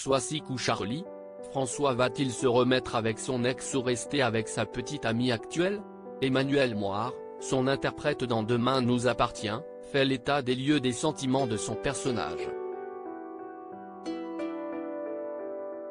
Soisic ou Charlie? François va-t-il se remettre avec son ex ou rester avec sa petite amie actuelle? Emmanuelle Moire, son interprète dans Demain nous appartient, fait l'état des lieux des sentiments de son personnage.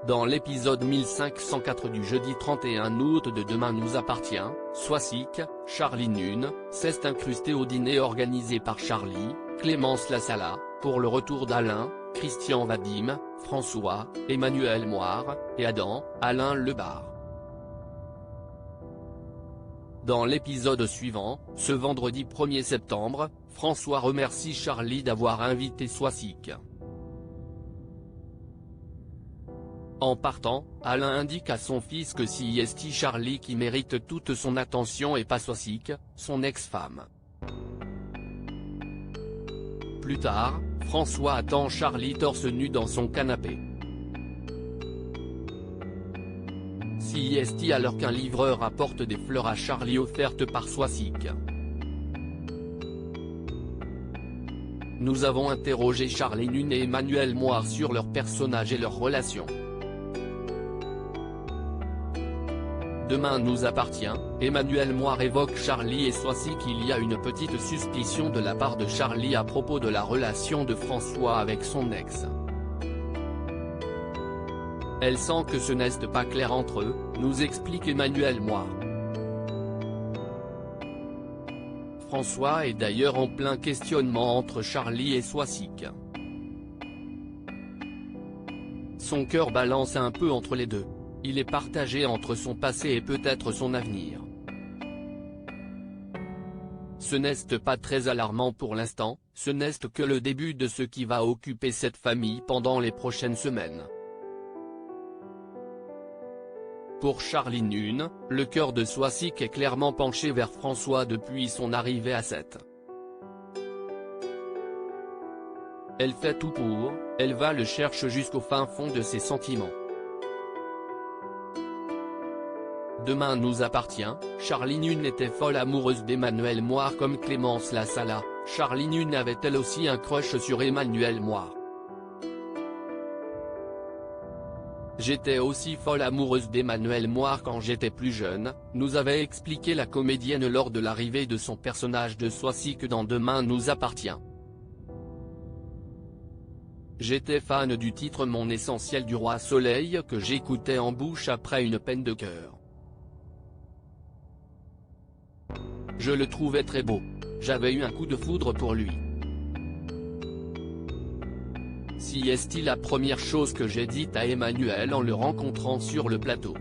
Dans l'épisode 1504 du jeudi 31 août de Demain nous appartient, Soisic, Charlie Nune, s'est incrusté au dîner organisé par Charlie, Clémence Lassala, pour le retour d'Alain, Christian Vadim, François, Emmanuelle Moire, et Adam, Alain Lebar. Dans l'épisode suivant, ce vendredi 1er septembre, François remercie Charlie d'avoir invité Soisic. En partant, Alain indique à son fils que c'est Charlie qui mérite toute son attention et pas Soisic, son ex-femme. Plus tard, François attend Charlie torse nu dans son canapé. C'est alors qu'un livreur apporte des fleurs à Charlie offertes par Soisic. Nous avons interrogé Charlie Nune et Emmanuelle Moire sur leur personnage et leur relation. Demain nous appartient, Emmanuelle Moire évoque Charlie et Soisic. Il y a une petite suspicion de la part de Charlie à propos de la relation de François avec son ex. Elle sent que ce n'est pas clair entre eux, nous explique Emmanuelle Moire. François est d'ailleurs en plein questionnement entre Charlie et Soisic. Son cœur balance un peu entre les deux. Il est partagé entre son passé et peut-être son avenir. Ce n'est pas très alarmant pour l'instant, ce n'est que le début de ce qui va occuper cette famille pendant les prochaines semaines. Pour Charlie Nune, le cœur de Soisic est clairement penché vers François depuis son arrivée à Sète. Elle fait tout pour, elle va le chercher jusqu'au fin fond de ses sentiments. Demain nous appartient, Charlie Nune était folle amoureuse d'Emmanuelle Moire comme Clémence Lassala. Charlie Nune avait elle aussi un crush sur Emmanuelle Moire. J'étais aussi folle amoureuse d'Emmanuelle Moire quand j'étais plus jeune, nous avait expliqué la comédienne lors de l'arrivée de son personnage de Soisic dans Demain nous appartient. J'étais fan du titre Mon essentiel du Roi Soleil que j'écoutais en bouche après une peine de cœur. Je le trouvais très beau. J'avais eu un coup de foudre pour lui. C'est la première chose que j'ai dite à Emmanuel en le rencontrant sur le plateau.